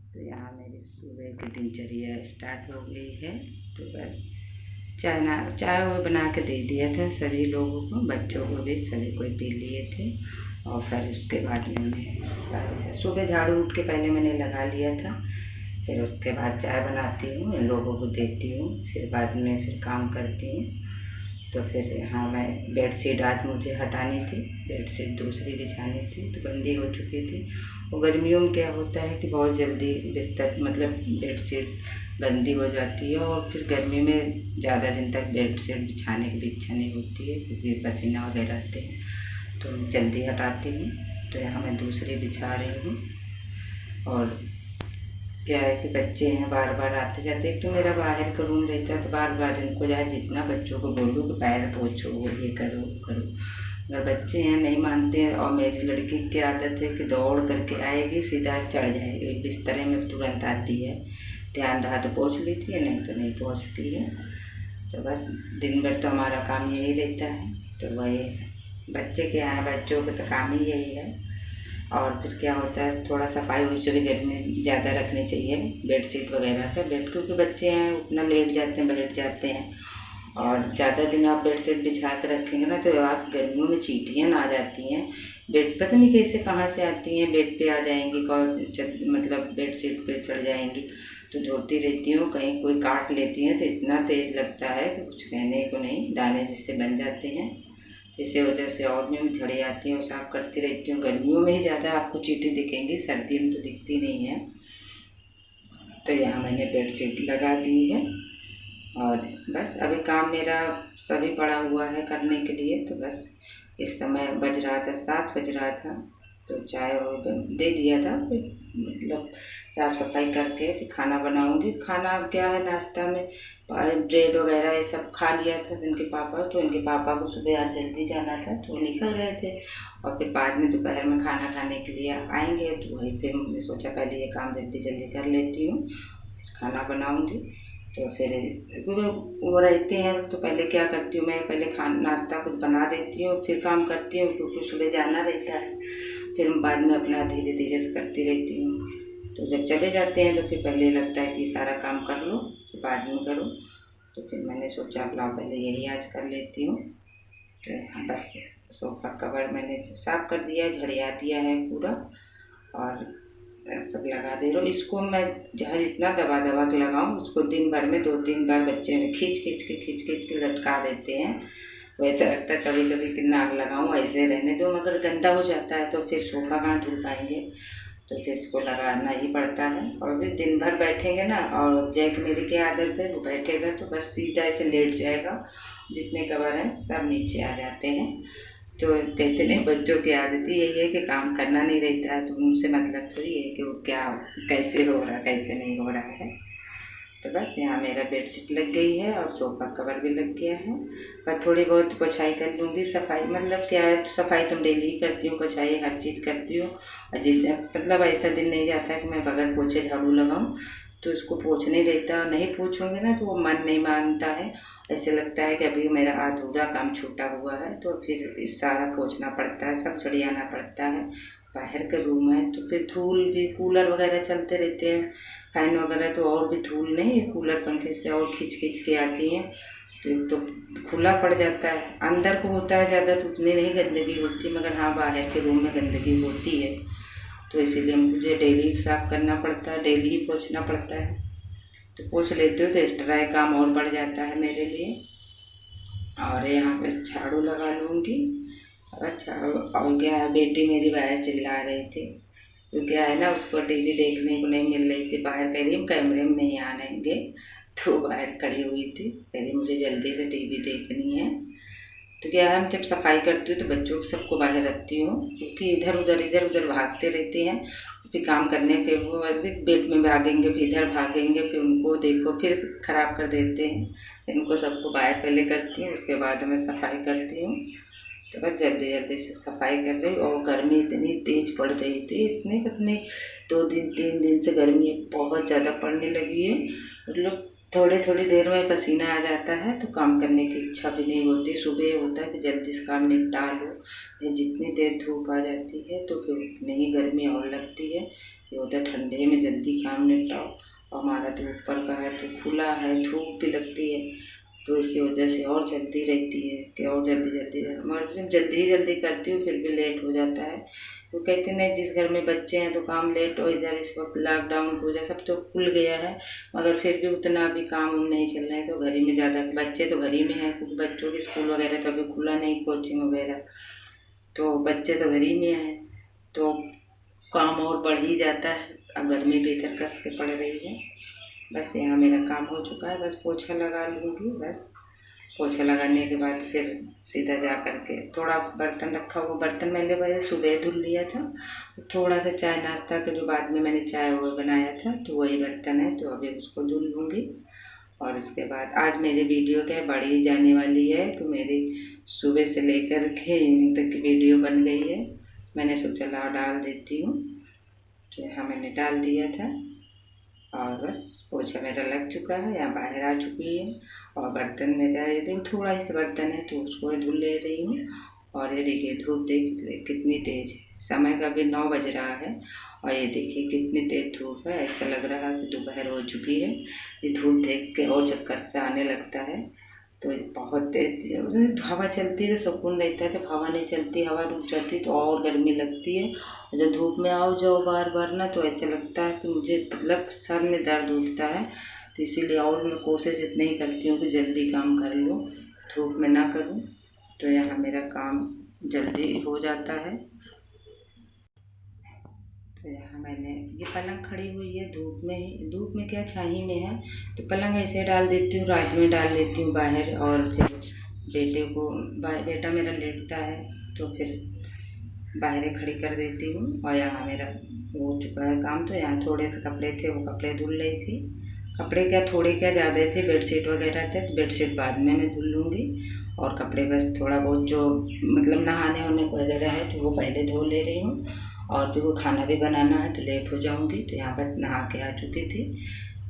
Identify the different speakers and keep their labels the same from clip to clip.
Speaker 1: तो यहाँ मेरी सुबह की दिनचर्या स्टार्ट हो गई है। तो बस चाय वो बना के दे दिया था सभी लोगों को, बच्चों को भी, सभी कोई पी लिए थे। और फिर उसके बाद मैंने सुबह झाड़ू उठ के पहले मैंने लगा लिया था, फिर उसके बाद चाय बनाती हूँ, इन लोगों को देती हूँ, फिर बाद में फिर काम करती हूँ। तो फिर यहाँ मैं बेडशीट आज मुझे हटानी थी, बेडशीट दूसरी बिछानी थी, तो गंदी हो चुकी थी। और गर्मियों में क्या होता है कि बहुत जल्दी बिस्तर मतलब बेडशीट गंदी हो जाती है, और फिर गर्मी में ज़्यादा दिन तक बेडशीट बिछाने की भी इच्छा नहीं होती है, क्योंकि पसीना वगैरह आते हैं, तो जल्दी हटाती हूँ। तो यहाँ मैं दूसरी बिछा रही हूँ। और क्या है कि बच्चे हैं बार बार आते जाते, एक तो मेरा बाहर का रूम रहता है, तो बार बार इनको जाए जितना बच्चों को बोलूँ कि पैर पोछो, ये करो करो, अगर बच्चे हैं नहीं मानते हैं। और मेरी लड़की की आदत है कि दौड़ करके आएगी, सीधा चढ़ जाएगी बिस्तरे में, तुरंत आती है, ध्यान रहा तो पोंछ लेती है, नहीं तो नहीं पोंछती है। तो बस दिन भर तो हमारा काम यही रहता है। तो वही बच्चे के यहाँ बच्चों का तो काम ही यही है। और फिर क्या होता है, थोड़ा सफाई वैसे भी घर में ज़्यादा रखनी चाहिए, बेडशीट वगैरह का, बेड, क्योंकि बच्चे हैं उतना लेट जाते हैं, बैठ जाते हैं। और ज़्यादा दिन आप बेडशीट बिछा कर रखेंगे ना, तो आप गर्मियों में चींटियाँ ना आ जाती हैं, बेड पता नहीं कैसे कहाँ से आती हैं, बेड पे आ जाएंगी, मतलब बेडशीट पे चढ़ जाएंगी। तो धोती रहती हूँ, कहीं कोई काट लेती हैं तो इतना तेज़ लगता है कि कुछ कहने को नहीं, दाने जिससे बन जाते हैं, इसी वजह से और भी झड़े आती हैं, और साफ करती रहती हूँ। गर्मियों में ही ज़्यादा आपको चींटी दिखेंगी, सर्दी में तो दिखती नहीं है। तो यहाँ मैंने बेडशीट लगा दी है, और बस अभी काम मेरा सभी पड़ा हुआ है करने के लिए। तो बस इस समय बज रहा था 7 बज रहा था, तो चाय और दे दिया था, फिर मतलब साफ़ सफाई करके फिर खाना बनाऊंगी। खाना क्या है, नाश्ता में ब्रेड वगैरह ये सब खा लिया था इनके पापा, तो इनके पापा को सुबह आज जल्दी जाना था तो वो निकल गए थे। और फिर बाद में दोपहर में खाना खाने के लिए आएंगे, तो वही फिर मैंने सोचा पहले ये काम जल्दी जल्दी कर लेती हूँ, खाना बनाऊंगी। तो फिर वो रहते हैं तो पहले क्या करती हूँ मैं, पहले खाना नाश्ता कुछ बना देती हूँ, फिर काम करती हूँ, क्योंकि सुबह जाना रहता है। फिर बाद में अपना धीरे धीरे से करती रहती हूँ। तो जब चले जाते हैं तो फिर पहले लगता है कि सारा काम कर लो, फिर बाद में करो। तो फिर मैंने सोचा लाओ पहले यही आज कर लेती हूँ। तो बस सोफ़ा कवर मैंने साफ़ कर दिया है, झड़िया दिया है पूरा, और सब लगा दे रहा हूँ। इसको मैं जहाँ जितना दबा दबा के लगाऊँ, उसको दिन भर में 2-3 बार बच्चे खींच के लटका देते हैं। वैसा लगता है कभी कभी कि नाक लगाऊँ, ऐसे रहने दो, मगर गंदा हो जाता है तो फिर सोफ़ा कहाँ धुल पाएंगे, तो फिर इसको लगाना ही पड़ता है। और फिर दिन भर बैठेंगे ना, और जैक मेरी की आदत है, वो बैठेगा तो बस सीधा ऐसे लेट जाएगा, जितने कवर हैं सब नीचे आ जाते हैं। तो कहते नहीं, बच्चों की आदत ही यही है कि काम करना नहीं रहता है, तो उनसे मतलब थोड़ी है कि वो क्या कैसे हो रहा कैसे नहीं हो रहा है। तो बस यहाँ मेरा बेडशीट लग गई है और सोफ़ा कवर भी लग गया है, पर थोड़ी बहुत पोछाई कर लूँगी। सफाई मतलब क्या है, सफाई तो डेली ही करती हूँ, पोछाई हर चीज़ करती हूँ। और जिस मतलब ऐसा दिन नहीं जाता है कि मैं बगैर पोछे झाड़ू लगाऊँ, तो इसको पोछने रहता, और नहीं पोछूँगी ना तो वो मन नहीं मानता है, ऐसे लगता है कि अभी मेरा अधूरा काम छूटा हुआ है, तो फिर सारा पोछना पड़ता है, सब सड़ियाना पड़ता है। बाहर का रूम है तो फिर धूल भी, कूलर वगैरह चलते रहते हैं, फैन वगैरह, तो और भी धूल नहीं, कूलर पंखे से और खींच खींच के आती है, तो खुला पड़ जाता है। अंदर को होता है ज़्यादा तो उतनी नहीं गंदगी होती, मगर हाँ बाहर के रूम में गंदगी होती है, तो इसीलिए मुझे डेली साफ़ करना पड़ता है, डेली ही पोछना पड़ता है। तो पोछ लेती हूँ तो एक्स्ट्रा काम और बढ़ जाता है मेरे लिए। और यहाँ पे झाड़ू लगा लूँगी। अच्छा, और क्या है, बेटी मेरी बाहर चिल्ला रही थी, तो क्या है ना, उसको टीवी देखने को नहीं मिल रही थी, बाहर कह रही हम कैमरे में नहीं आएंगे, तो बाहर खड़ी हुई थी, कह रही मुझे जल्दी से टीवी देखनी है। तो क्या है, हम जब सफाई करती हूँ तो बच्चों को सबको बाहर रखती हूँ, क्योंकि इधर उधर भागते रहते हैं, फिर काम करने के वो बेड में भागेंगे, फिर इधर भागेंगे, फिर उनको देखो फिर खराब कर देते हैं। इनको सबको बाहर पहले करती हूँ, उसके बाद मैं सफाई करती हूँ। तो बस जल्दी जल्दी से सफाई कर रही। और गर्मी इतनी तेज पड़ रही थी, इतने कितने 2-3 दिन से गर्मी बहुत ज़्यादा पड़ने लगी है, मतलब थोड़ी देर में पसीना आ जाता है, तो काम करने की इच्छा भी नहीं होती। सुबह होता है कि जल्दी से काम निपटा लो, जितनी देर धूप आ जाती है तो फिर उतनी ही गर्मी और लगती है। ये होता है ठंडे में जल्दी काम निपटाओ, और हमारा तो ऊपर का है तो खुला है, धूप भी लगती है, तो इसी वजह से और चलती रहती है कि और जल्दी जल्दी, मैं जल्दी जल्दी करती हूँ फिर भी लेट हो जाता है। तो कहते नहीं जिस घर में बच्चे हैं तो काम लेट हो, इधर इस वक्त लॉकडाउन हो जाए, सब तो खुल गया है मगर फिर भी उतना अभी काम नहीं चल रहा है, तो घर ही में ज़्यादा बच्चे तो घर ही में हैं, कुछ बच्चों की स्कूल वगैरह तो अभी खुला नहीं, कोचिंग वगैरह, तो बच्चे तो घर ही में हैं, तो काम और बढ़ ही जाता है। अब गर्मी भी इधर कस के पड़ रही है। बस यहाँ मेरा काम हो चुका है, बस पोछा लगा लूँगी, बस पोछा लगाने के बाद फिर सीधा जा कर के थोड़ा बर्तन रखा, वो बर्तन मैंने वजह सुबह धुल लिया था, थोड़ा सा चाय नाश्ता के जो बाद में मैंने चाय वो बनाया था तो वही बर्तन है, तो अभी उसको धुल लूँगी। और इसके बाद आज मेरी वीडियो क्या बड़ी जाने वाली है, तो मेरी सुबह से लेकर के इवनिंग तक की वीडियो बन गई है, मैंने सोचा लाओ डाल देती हूँ, तो यहाँ मैंने डाल दिया था। और बस पोछा मेरा लग चुका है, यहाँ बाहर आ चुकी है, और बर्तन मेरा ये थोड़ा ही सा बर्तन है तो उसको धुल ले रही हूँ। और ये देखिए धूप देख कितनी तेज़ है, समय का भी 9 बज रहा है, और ये देखिए कितनी तेज़ धूप है, ऐसा लग रहा है कि दोपहर हो चुकी है। ये धूप देख के और चक्कर से आने लगता है, तो बहुत तेज हवा चलती है तो सुकून रहता है, जब हवा नहीं चलती, हवा रुक जाती तो और गर्मी लगती है, और जब धूप में आओ जाओ बार बार ना तो ऐसा लगता है कि मुझे मतलब सर में दर्द उठता है, तो इसीलिए और मैं कोशिश इतनी ही करती हूँ कि जल्दी काम कर लूँ, धूप में ना करूँ, तो यहाँ मेरा काम जल्दी हो जाता है। तो यहाँ मैंने ये पलंग खड़ी हुई है धूप में ही, धूप में क्या छाही में है, तो पलंग ऐसे डाल देती हूँ, रात में डाल लेती हूँ बाहर, और फिर बेटे को बेटा मेरा लेटता है तो फिर बाहर खड़ी कर देती हूँ। और यहाँ मेरा हो चुका है काम, तो यहाँ थोड़े से कपड़े थे वो कपड़े धुल रही थी, कपड़े क्या थोड़े क्या ज़्यादा थे, बेडशीट वगैरह थे, तो बेडशीट बाद में मैं धुल लूँगी, और कपड़े बस थोड़ा बहुत जो मतलब नहाने वहाने वगैरह है तो वो पहले धो ले रही हूँ, और फिर वो खाना भी बनाना है तो लेट हो जाऊँगी, तो यहाँ बस नहा के आ चुकी थी,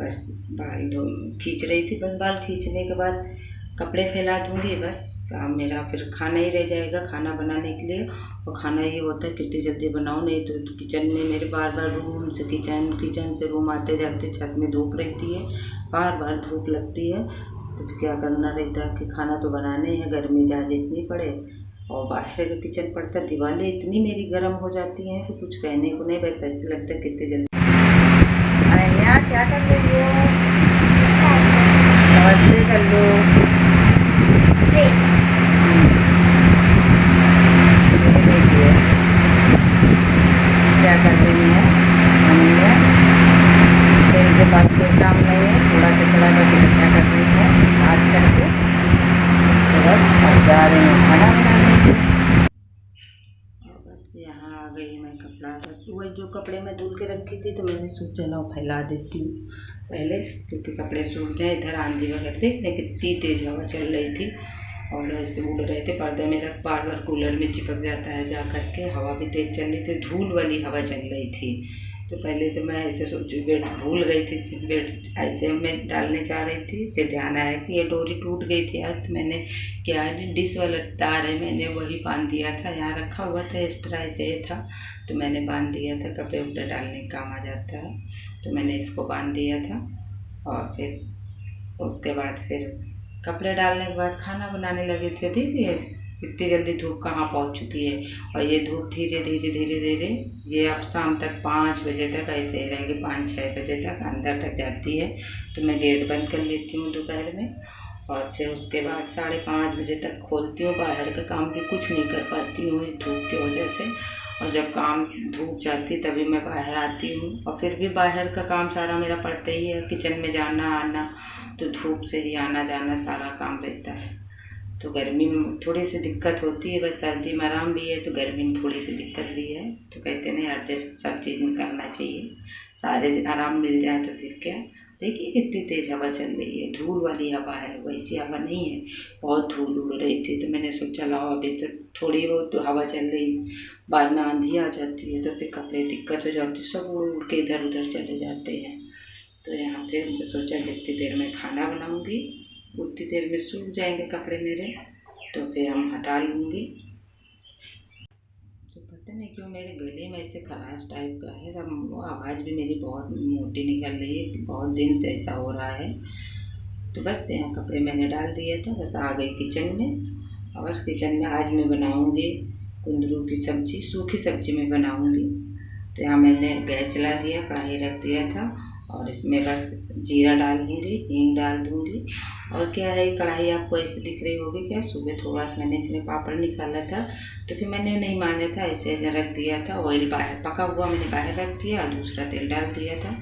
Speaker 1: बस बाल धो खींच रही थी, बस बाल खींचने के बाद कपड़े फैला दूँगी, बस काम मेरा फिर खाना ही रह जाएगा खाना बनाने के लिए। और खाना ये होता है कितनी जल्दी बनाओ, नहीं तो किचन में मेरे बार बार रूम से किचन से रूम आते जाते छत में धूप रहती है, बार बार धूप लगती है, तो फिर क्या करना रहता है कि खाना तो बनाने हैं, गर्मी ज़्यादा इतनी पड़े, और बाहर का किचन पड़ता, दीवारें इतनी मेरी गर्म हो जाती हैं कि कुछ कहने को नहीं, बस ऐसे लगता है कितनी जल्दी। अनन्या क्या कर रही हो? नमस्ते कर लो। क्या कर रही है अनन्या? इनके पास कोई काम नहीं है, थोड़ा कचरा बस इकट्ठा कर रही है आज करके, तो बस अब जा रही हूँ खाना बनाने के। और बस यहाँ आ गई मैं, कपड़ा बस वही जो कपड़े मैं धुल के रखी थी तो मैंने सोचा ना फैला देती हूँ पहले, क्योंकि कपड़े सूख जाए। इधर आंधी वगैरह देखने कितनी तेज़ हवा चल रही थी, और ऐसे उड़ रहे थे, पर्दा मेरा बार बार कूलर में चिपक जाता है जा करके, हवा भी तेज़ चल रही थी, धूल वाली हवा चल रही थी, तो पहले तो मैं ऐसे सोची बेड भूल गई थी, बेड ऐसे मैं डालने जा रही थी, फिर ध्यान आया कि ये डोरी टूट गई थी आज, तो मैंने क्या है डिश वाला तार है मैंने वही बांध दिया था, यहाँ रखा हुआ था एक्स्ट्रा ऐसे था, तो मैंने बांध दिया था, कपड़े उपड़े डालने का काम आ जाता है, तो मैंने इसको बांध दिया था। और फिर उसके बाद फिर कपड़े डालने के बाद खाना बनाने लगे थे, देखिए इतनी जल्दी धूप कहाँ पहुँच चुकी है, और ये धूप धीरे धीरे धीरे धीरे ये अब शाम तक 5 बजे तक ऐसे ही रहेगी, 5-6 बजे तक अंदर तक जाती है, तो मैं गेट बंद कर लेती हूँ दोपहर में, और फिर उसके बाद 5:30 बजे तक खोलती हूँ। बाहर का काम भी कुछ नहीं कर पाती हूँ धूप की वजह से, और जब काम धूप जाती तभी मैं बाहर आती हूँ, और फिर भी बाहर का काम सारा मेरा पड़ता ही है, किचन में जाना आना, तो धूप से ही आना जाना सारा काम रहता है, तो गर्मी में थोड़ी सी दिक्कत होती है, बस सर्दी में आराम भी है तो गर्मी में थोड़ी सी दिक्कत भी है, तो कहते नहीं एडजस्ट सब चीज़ में करना चाहिए, सारे दिन आराम मिल जाए तो फिर क्या। देखिए कितनी तेज़ हवा चल रही है, धूल वाली हवा है, वैसी हवा नहीं है, बहुत धूल उड़ रही थी, तो मैंने सोचा लाओ अभी तो थोड़ी बहुत तो हवा चल रही, बाद में आंधी आ जाती है तो फिर कपड़े दिक्कत हो जाती है, सब उड़ के इधर उधर चले जाते हैं, तो यहाँ पे सोचा जितनी देर में खाना बनाऊँगी उतनी देर में सूख जाएंगे कपड़े मेरे, तो फिर हम हटा लूँगी। तो पता नहीं क्यों मेरे गले में ऐसे खराश टाइप का है, अब आवाज़ भी मेरी बहुत मोटी निकल रही है, बहुत दिन से ऐसा हो रहा है। तो बस यहाँ कपड़े मैंने डाल दिया था, बस आ गई किचन में। और बस किचन में आज मैं बनाऊँगी कुंदरू की सब्ज़ी, सूखी सब्ज़ी में बनाऊँगी। तो यहाँ मैंने गैस चला दिया, कढ़ाई रख दिया था और इसमें बस जीरा डाल दूँगी, हींग डाल दूँगी। और क्या है, कढ़ाई आपको ऐसे दिख रही होगी क्या, सुबह थोड़ा सा मैंने इसमें पापड़ निकाला था तो फिर मैंने नहीं माना था, ऐसे रख दिया था। ऑयल बाहर पका हुआ मैंने बाहर रख दिया, दूसरा तेल डाल दिया था।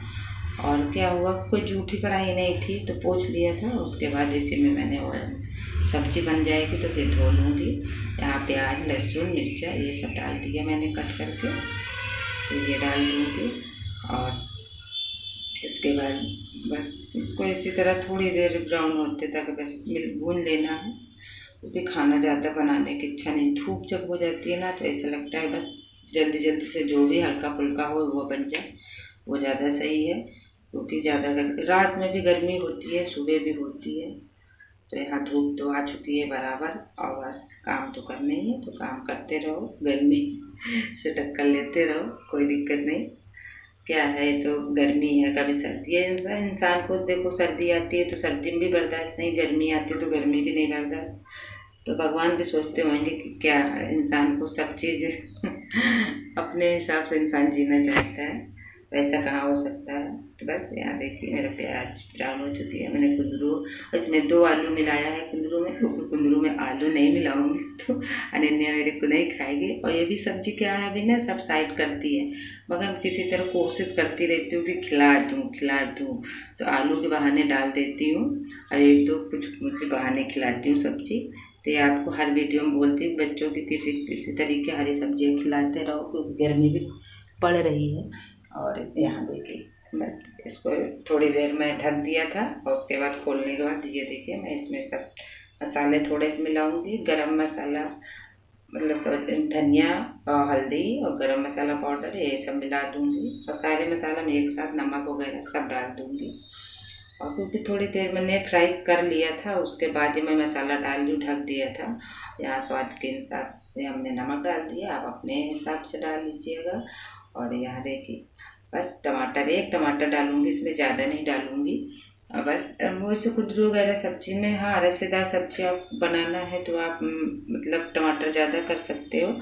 Speaker 1: और क्या हुआ, कोई जूठी कढ़ाई नहीं थी तो पोंछ लिया था। उसके बाद इसी में मैंने सब्ज़ी बन जाएगी तो फिर धो लूँगी। यहाँ प्याज, लहसुन, मिर्चा ये सब डाल दिया मैंने कट करके, तो ये डाल दूँगी। और इसके बाद बस इसको इसी तरह थोड़ी देर ब्राउन होते तक बस भून लेना है, क्योंकि खाना ज़्यादा बनाने की इच्छा नहीं। धूप जब हो जाती है ना तो ऐसा लगता है बस जल्दी जल्दी से जो भी हल्का फुल्का हो वो बन जाए, वो ज़्यादा सही है। क्योंकि ज़्यादा रात में भी गर्मी होती है, सुबह भी होती है। तो यहाँ धूप तो आ चुकी है बराबर, और बस काम तो करना ही है, तो काम करते रहो, गर्मी से टक्कर लेते रहो, कोई दिक्कत नहीं। क्या है, तो गर्मी है कभी सर्दी है, इंसान को देखो सर्दी आती है तो सर्दी में भी बर्दाश्त नहीं, गर्मी आती है तो गर्मी भी नहीं बर्दाश्त। तो भगवान भी सोचते होंगे कि क्या इंसान को सब चीज़ अपने हिसाब से इंसान जीना चाहता है, वैसा कहाँ हो सकता है। तो बस यहाँ देखिए मेरा प्याज ब्राउन हो चुकी है। मैंने कुंदरू, इसमें 2 आलू मिलाया है कुंदरू में, क्योंकि कुंदरू में आलू नहीं मिलाऊंगी तो अनन्या मेरे को नहीं खाएगी। और ये भी सब्जी क्या है, अभी ना सब साइड करती है, मगर किसी तरह कोशिश करती रहती हूँ कि खिला दूँ। तो आलू के बहाने डाल देती हूँ और 1-2 कुछ बहाने खिलाती हूँ सब्जी। तो ये आपको हर वीडियो में बोलती हूँ बच्चों की किसी तरीके हरी सब्जियाँ खिलाते रहो, क्योंकि गर्मी भी पड़ रही है। और यहाँ देखिए बस इसको थोड़ी देर में ढक दिया था, और उसके बाद खोलने के बाद ये देखिए मैं इसमें सब मसाले थोड़े से मिलाऊंगी। गरम मसाला मतलब धनिया और हल्दी और गरम मसाला पाउडर ये सब मिला दूंगी, और सारे मसाला में एक साथ नमक वगैरह सब डाल दूंगी। और क्योंकि थोड़ी देर मैंने फ्राई कर लिया था, उसके बाद ही मैं मसाला डाल दूँ, ढक दिया था। यहाँ स्वाद के हिसाब से हमने नमक डाल दिया, आप अपने हिसाब से डाल लीजिएगा। और यहाँ देखिए बस टमाटर, 1 टमाटर डालूंगी, इसमें ज़्यादा नहीं डालूंगी। और बस मुझे कुंदरू वगैरह सब्जी में, हाँ रसेदार सब्जी आप बनाना है तो आप मतलब टमाटर ज़्यादा कर सकते हो।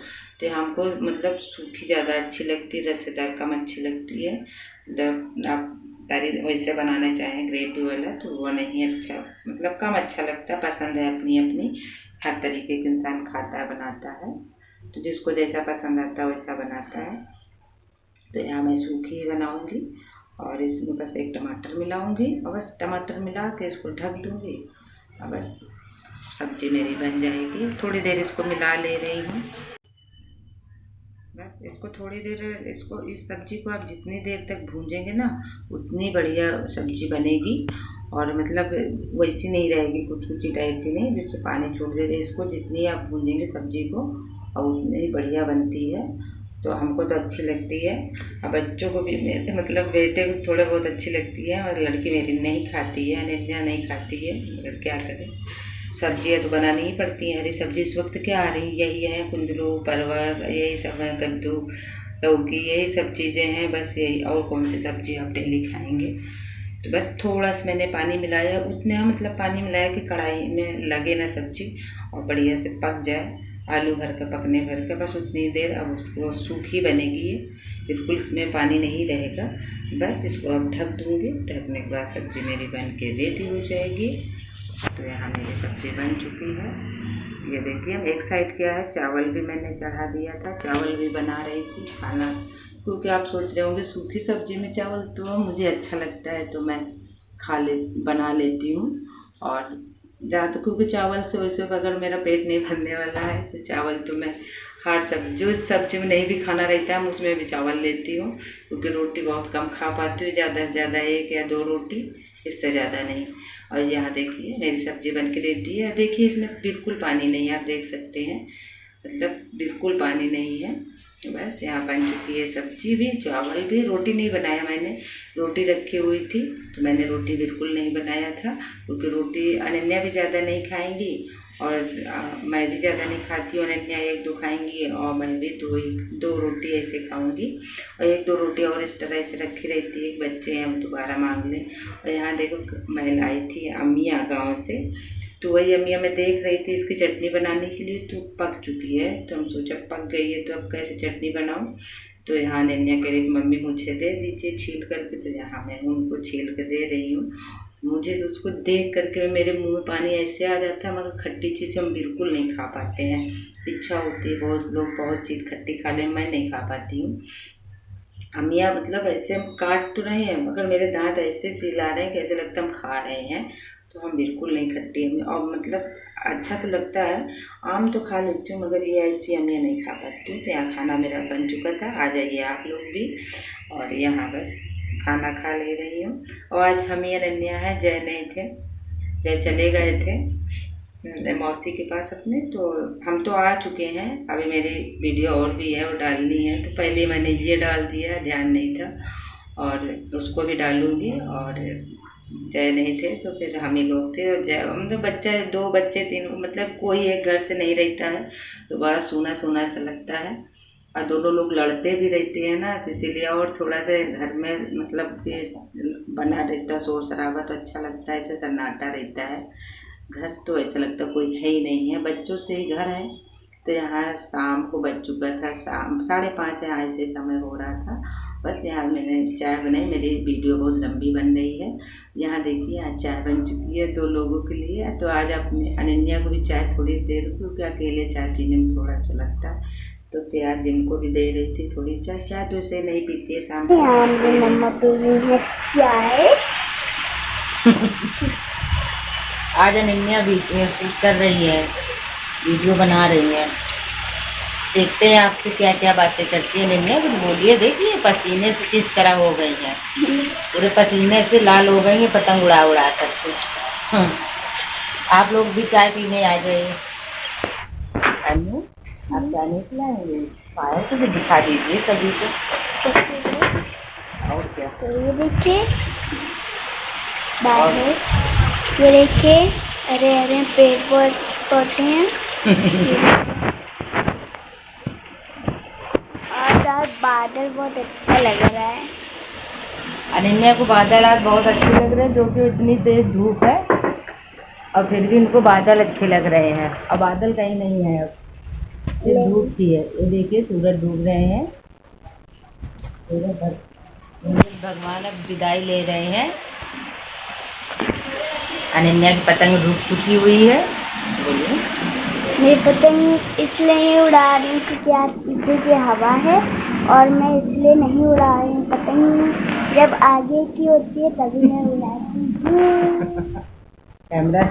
Speaker 1: तो हमको मतलब सूखी ज़्यादा अच्छी लगती है, रसेदार कम अच्छी लगती है। जब आप वैसे बनाना चाहें ग्रेवी वाला तो वो नहीं अच्छा, मतलब कम अच्छा लगता, पसंद है अपनी अपनी, हर तरीके के इंसान खाता है बनाता है, तो जिसको जैसा पसंद आता है वैसा बनाता है। तो यहाँ मैं सूखी ही बनाऊँगी और इसमें बस 1 टमाटर मिलाऊँगी, और बस टमाटर मिला के इसको ढक दूँगी और बस सब्जी मेरी बन जाएगी। थोड़ी देर इसको मिला ले रही हूँ, बस इसको थोड़ी देर, इसको इस सब्जी को आप जितनी देर तक भूंजेंगे ना उतनी बढ़िया सब्जी बनेगी। और मतलब वैसी नहीं रहेगी कुछ टाइप की नहीं, जिससे पानी छोड़ दे। इसको जितनी आप भूंजेंगे सब्जी को और उतनी ही बढ़िया बनती है। तो हमको तो अच्छी लगती है, और बच्चों को भी, मेरे मतलब बेटे को थोड़ा बहुत अच्छी लगती है, और लड़की मेरी नहीं खाती है, अनन्या नहीं खाती है, मगर क्या करें, सब्जियाँ तो बनानी ही पड़ती हैं। हरी सब्जी इस वक्त क्या आ रही यही है, कुंदरू, परवल, यही सब है, कद्दू, लौकी, यही सब चीज़ें हैं बस, यही। और कौन सी सब्जी आप डेली खाएंगे। तो बस थोड़ा सा मैंने पानी मिलाया, उतना मतलब पानी मिलाया कि कढ़ाई में लगे ना सब्जी और बढ़िया से पक जाए, आलू भर का पकने भर का, बस उतनी देर। अब उसको सूखी बनेगी ये, बिल्कुल इसमें पानी नहीं रहेगा। बस इसको अब ढक दूँगी, ढकने के बाद सब्ज़ी मेरी बन के रेडी हो जाएगी। तो यहाँ मेरी सब्ज़ी बन चुकी है, ये देखिए। एक साइड क्या है, चावल भी मैंने चढ़ा दिया था, चावल भी बना रही थी खाना, क्योंकि आप सोच रहे होंगे सूखी सब्ज़ी में चावल, तो मुझे अच्छा लगता है तो मैं बना लेती हूँ। और ज़्यादा क्योंकि चावल से वैसे अगर मेरा पेट नहीं भरने वाला है तो चावल तो मैं हर सब्जी, जो सब्जी में नहीं भी खाना रहता है उसमें भी चावल लेती हूँ, क्योंकि रोटी बहुत कम खा पाती हूँ, ज़्यादा से ज़्यादा 1 या 2 रोटी, इससे ज़्यादा नहीं। और यहाँ देखिए मेरी सब्ज़ी बन के रेडी है। देखिए इसमें बिल्कुल पानी नहीं है, आप देख सकते हैं, मतलब बिल्कुल पानी नहीं है। बस यहाँ बन चुकी है सब्जी भी, चावल भी। रोटी नहीं बनाया मैंने, रोटी रखी हुई थी तो मैंने रोटी बिल्कुल नहीं बनाया था, क्योंकि रोटी अनन्या भी ज़्यादा नहीं खाएंगी और मैं भी ज़्यादा नहीं खाती हूँ, अनन्या 1-2 खाएंगी और मैं भी 2 रोटी ऐसे खाऊंगी। और 1-2 रोटी और इस तरह से रखी रहती है, बच्चे हैं हम दोबारा मांग लें। और यहाँ देखो मैं लाई थी अमिया गाँव से, तो वही अमिया मैं देख रही थी इसकी चटनी बनाने के लिए, तो पक चुकी है। तो हम सोचा पक गई है तो अब कैसे चटनी बनाऊँ। तो यहाँ अनन्या कह रही मम्मी मुझे दे दीजिए छील करके, तो यहाँ मैं उनको छील कर दे रही हूँ। मुझे तो उसको देख करके मेरे मुंह में पानी ऐसे आ जाता है, मगर खट्टी चीज़ हम बिल्कुल नहीं खा पाते हैं। इच्छा होती है, बहुत लोग बहुत चीज़ खट्टी खा लें, मैं नहीं खा पाती हूँ। अमिया मतलब ऐसे हम काट तो रहे हैं मगर मेरे दांत ऐसे सिला रहे हैं कि ऐसे लगता है हम खा रहे हैं। तो हम बिल्कुल नहीं खट्टी हमें, और मतलब अच्छा तो लगता है, आम तो खा लेती हूँ मगर ये ऐसी अमिया नहीं खा पाती हूँ। तो यहाँ खाना मेरा बन चुका था, आ जाइए आप लोग भी। और यहाँ बस खाना खा ले रही हूँ। और आज हम ये अनन्या है, जय नहीं थे, जय चले गए थे मौसी के पास अपने। तो हम तो आ चुके हैं, अभी मेरी वीडियो और भी है वो डालनी है। तो पहले मैंने ये डाल दिया, ध्यान नहीं था, और उसको भी डालूंगी। और जय नहीं थे तो फिर हम ही लोग थे, और जय मतलब बच्चा 2 बच्चे 3, मतलब कोई एक घर से नहीं रहता है, तो बड़ा सूना सूना सा लगता है। और दोनों लोग लड़ते भी रहते हैं ना, तो इसीलिए और थोड़ा सा घर में मतलब कि बना रहता शोर शराबा, तो अच्छा लगता है, ऐसे सन्नाटा रहता है घर। तो ऐसा लगता कोई है ही नहीं है, बच्चों से ही घर है। तो यहाँ शाम को बज चुका था, शाम 5:30 यहाँ ऐसे समय हो रहा था। बस यहाँ मैंने चाय बनाई, मेरी वीडियो बहुत लंबी बन रही है। यहाँ देखिए आज चाय बन चुकी है 2 लोगों के लिए। तो आज अपने अनन्या को भी चाय थोड़ी देर, क्योंकि अकेले चाय पीने में थोड़ा अच्छा लगता है, तो फिर आज इनको भी दे रही थी थोड़ी चाय। चाय तो इसे नहीं पीती है शाम को।
Speaker 2: मम्मा पी रही है चाय।
Speaker 1: आज अनन्या वीडियो शूट कर रही है, वीडियो बना रही है। देखते हैं आपसे क्या क्या बातें करती है अनन्या, कुछ बोलिए। देखिए पसीने से किस तरह हो गई है, पूरे पसीने से लाल हो गई है, पतंग उड़ा उड़ा करके। आप लोग भी चाय पीने आ जाइए। अनु आप चाय नहीं पिलाएंगे? पाया तो भी दिखा दीजिए सभी को। और क्या,
Speaker 2: तो ये देखिए बाहर, ये देखिए हरे हरे पेड़ पौधे हैं। और बादल बहुत अच्छा लग रहा है।
Speaker 1: अनन्या को बादल आज बहुत अच्छे लग रहे हैं, जो कि इतनी तेज धूप है और फिर भी इनको बादल अच्छे लग रहे हैं। अब बादल कहीं नहीं है, अब सिर्फ धूप की है। ये देखिए सूरज डूब रहे हैं, सूरज भगवान अब विदाई ले रहे हैं। अनन्या की पतंग डूब चुकी हुई है। बोलिए।
Speaker 2: मेरी पतंग इसलिए नहीं उड़ा रही हूँ क्योंकि आज पीछे की हवा है, और मैं इसलिए नहीं उड़ा रही हूँ। पतंग जब आगे की होती है तभी मैं उड़ाती हूँ।
Speaker 1: कैमरा